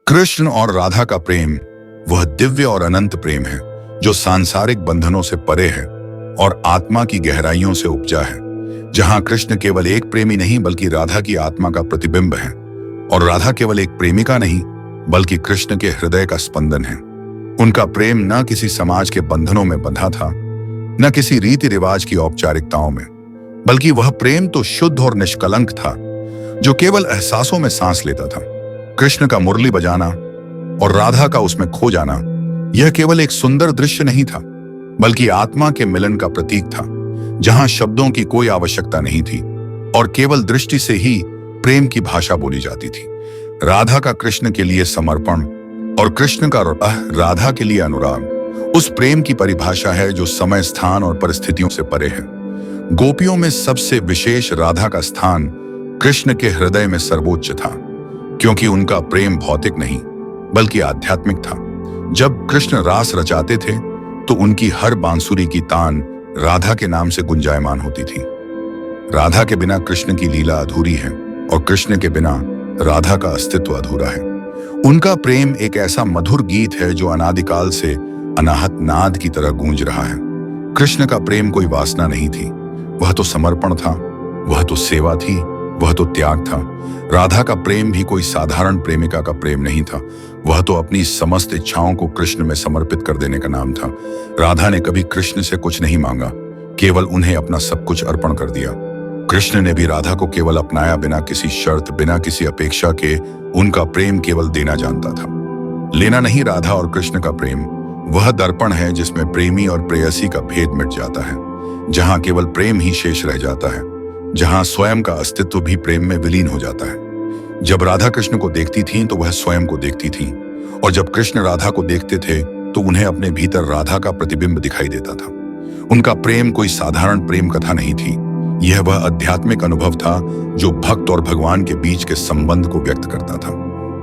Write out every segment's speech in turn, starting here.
कृष्ण और राधा का प्रेम वह दिव्य और अनंत प्रेम है जो सांसारिक बंधनों से परे है और आत्मा की गहराइयों से उपजा है। जहां कृष्ण केवल एक प्रेमी नहीं बल्कि राधा की आत्मा का प्रतिबिंब है और राधा केवल एक प्रेमिका नहीं बल्कि कृष्ण के हृदय का स्पंदन है। उनका प्रेम न किसी समाज के बंधनों में बंधा था, न किसी रीति रिवाज की औपचारिकताओं में, बल्कि वह प्रेम तो शुद्ध और निष्कलंक था जो केवल एहसासों में सांस लेता था। कृष्ण का मुरली बजाना और राधा का उसमें खो जाना यह केवल एक सुंदर दृश्य नहीं था बल्कि आत्मा के मिलन का प्रतीक था, जहां शब्दों की कोई आवश्यकता नहीं थी और केवल दृष्टि से ही प्रेम की भाषा बोली जाती थी। राधा का कृष्ण के लिए समर्पण और कृष्ण का राधा के लिए अनुराग उस प्रेम की परिभाषा है जो समय, स्थान और परिस्थितियों से परे है। गोपियों में सबसे विशेष राधा का स्थान कृष्ण के हृदय में सर्वोच्च था, क्योंकि उनका प्रेम भौतिक नहीं बल्कि आध्यात्मिक था। जब कृष्ण रास रचाते थे तो उनकी हर बांसुरी की तान राधा के नाम से गुंजायमान होती थी। राधा के बिना कृष्ण की लीला अधूरी है और कृष्ण के बिना राधा का अस्तित्व अधूरा है। उनका प्रेम एक ऐसा मधुर गीत है जो अनादिकाल से अनाहत नाद की तरह गूंज रहा है। कृष्ण का प्रेम कोई वासना नहीं थी, वह तो समर्पण था, वह तो सेवा थी, वह तो त्याग था। राधा का प्रेम भी कोई साधारण प्रेमिका का प्रेम नहीं था, वह तो अपनी समस्त इच्छाओं को कृष्ण में समर्पित कर देने का नाम था। राधा ने कभी कृष्ण से कुछ नहीं मांगा, केवल उन्हें अपना सब कुछ अर्पण कर दिया। कृष्ण ने भी राधा को केवल अपनाया, बिना किसी शर्त, बिना किसी अपेक्षा के। उनका प्रेम केवल देना जानता था, लेना नहीं। राधा और कृष्ण का प्रेम वह दर्पण है जिसमें प्रेमी और प्रेयसी का भेद मिट जाता है, जहां केवल प्रेम ही शेष रह जाता है, जहां स्वयं का अस्तित्व भी प्रेम में विलीन हो जाता है। जब राधा कृष्ण को देखती थीं तो वह स्वयं को देखती थीं, और जब कृष्ण राधा को देखते थे तो उन्हें अपने भीतर राधा का प्रतिबिंब दिखाई देता था। उनका प्रेम कोई साधारण प्रेम कथा नहीं थी, यह वह आध्यात्मिक अनुभव था जो भक्त और भगवान के बीच के संबंध को व्यक्त करता था।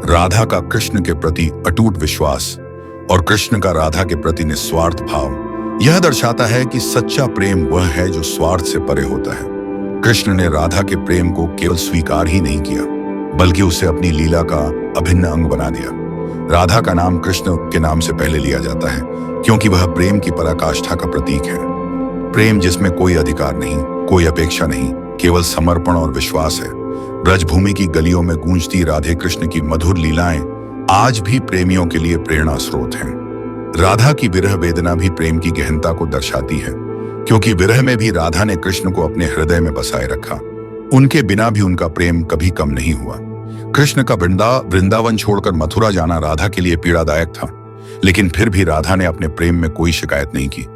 राधा का कृष्ण के प्रति अटूट विश्वास और कृष्ण का राधा के प्रति निस्वार्थ भाव यह दर्शाता है कि सच्चा प्रेम वह है जो स्वार्थ से परे होता है। कृष्ण ने राधा के प्रेम को केवल स्वीकार ही नहीं किया बल्कि उसे अपनी लीला का अभिन्न अंग बना दिया। राधा का नाम कृष्ण के नाम से पहले लिया जाता है क्योंकि वह प्रेम की पराकाष्ठा का प्रतीक है। प्रेम जिसमें कोई अधिकार नहीं, कोई अपेक्षा नहीं, केवल समर्पण और विश्वास है। ब्रजभूमि की गलियों में गूंजती राधे कृष्ण की मधुर लीलाएं आज भी प्रेमियों के लिए प्रेरणा स्रोत हैं। राधा की विरह वेदना भी प्रेम की गहनता को दर्शाती है, क्योंकि विरह में भी राधा ने कृष्ण को अपने हृदय में बसाए रखा। उनके बिना भी उनका प्रेम कभी कम नहीं हुआ। कृष्ण का वृंदावन छोड़कर मथुरा जाना राधा के लिए पीड़ादायक था, लेकिन फिर भी राधा ने अपने प्रेम में कोई शिकायत नहीं की।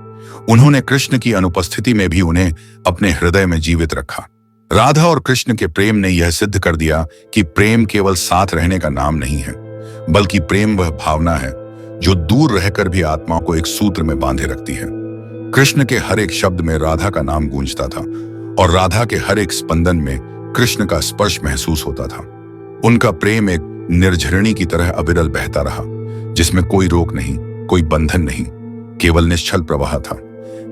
उन्होंने कृष्ण की अनुपस्थिति में भी उन्हें अपने हृदय में जीवित रखा। राधा और कृष्ण के प्रेम ने यह सिद्ध कर दिया कि प्रेम केवल साथ रहने का नाम नहीं है, बल्कि प्रेम वह भावना है जो दूर रहकर भी आत्मा को एक सूत्र में बांधे रखती है। कृष्ण के हर एक शब्द में राधा का नाम गूंजता था और राधा के हर एक स्पंदन में कृष्ण का स्पर्श महसूस होता था। उनका प्रेम एक निर्झरणी की तरह अविरल बहता रहा, जिसमें कोई रोक नहीं, कोई बंधन नहीं, केवल निश्चल प्रवाह था।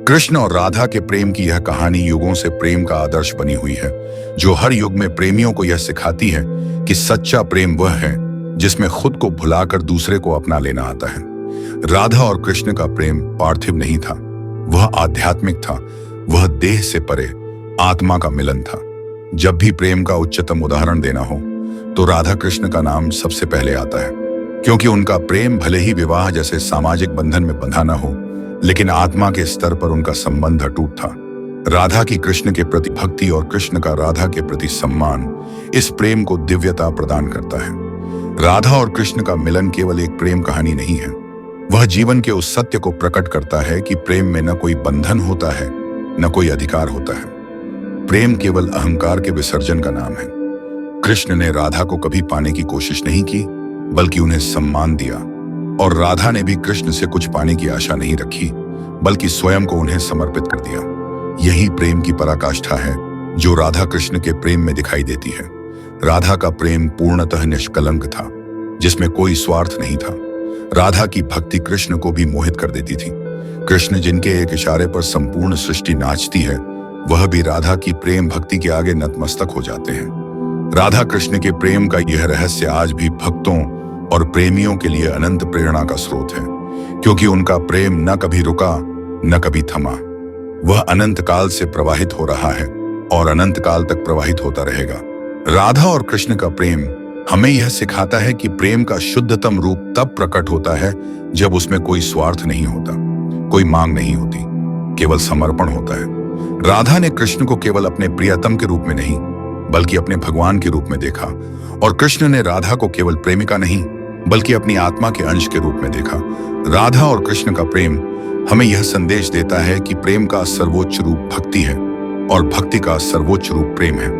कृष्ण और राधा के प्रेम की यह कहानी युगों से प्रेम का आदर्श बनी हुई है, जो हर युग में प्रेमियों को यह सिखाती है कि सच्चा प्रेम वह है जिसमें खुद को भुलाकर दूसरे को अपना लेना आता है। राधा और कृष्ण का प्रेम पार्थिव नहीं था, वह आध्यात्मिक था, वह देह से परे आत्मा का मिलन था। जब भी प्रेम का उच्चतम उदाहरण देना हो तो राधा कृष्ण का नाम सबसे पहले आता है, क्योंकि उनका प्रेम भले ही विवाह जैसे सामाजिक बंधन में बंधा न हो, लेकिन आत्मा के स्तर पर उनका संबंध अटूट था। राधा की कृष्ण के प्रति भक्ति और कृष्ण का राधा के प्रति सम्मान इस प्रेम को दिव्यता प्रदान करता है। राधा और कृष्ण का मिलन केवल एक प्रेम कहानी नहीं है, वह जीवन के उस सत्य को प्रकट करता है कि प्रेम में न कोई बंधन होता है, न कोई अधिकार होता है। प्रेम केवल अहंकार के विसर्जन का नाम है। कृष्ण ने राधा को कभी पाने की कोशिश नहीं की, बल्कि उन्हें सम्मान दिया, और राधा ने भी कृष्ण से कुछ पाने की आशा नहीं रखी, बल्कि स्वयं को उन्हें समर्पित कर दिया। यही प्रेम की पराकाष्ठा है जो राधा कृष्ण के प्रेम में दिखाई देती है। राधा का प्रेम पूर्णतः निष्कलंक था, जिसमें कोई स्वार्थ नहीं था। राधा की भक्ति कृष्ण को भी मोहित कर देती थी। कृष्ण जिनके एक इशारे पर संपूर्ण सृष्टि नाचती है, वह भी राधा की प्रेम भक्ति के आगे नतमस्तक हो जाते हैं। राधा कृष्ण के प्रेम का यह रहस्य आज भी भक्तों और प्रेमियों के लिए अनंत प्रेरणा का स्रोत है, क्योंकि उनका प्रेम न कभी रुका न कभी थमा। वह अनंत काल से प्रवाहित हो रहा है और अनंत काल तक प्रवाहित होता रहेगा। राधा और कृष्ण का प्रेम हमें यह सिखाता है कि प्रेम का शुद्धतम रूप तब प्रकट होता है जब उसमें कोई स्वार्थ नहीं होता, कोई मांग नहीं होती, केवल समर्पण होता है। राधा ने कृष्ण को केवल अपने प्रियतम के रूप में नहीं बल्कि अपने भगवान के रूप में देखा, और कृष्ण ने राधा को केवल प्रेमिका नहीं बल्कि अपनी आत्मा के अंश के रूप में देखा। राधा और कृष्ण का प्रेम हमें यह संदेश देता है कि प्रेम का सर्वोच्च रूप भक्ति है और भक्ति का सर्वोच्च रूप प्रेम है।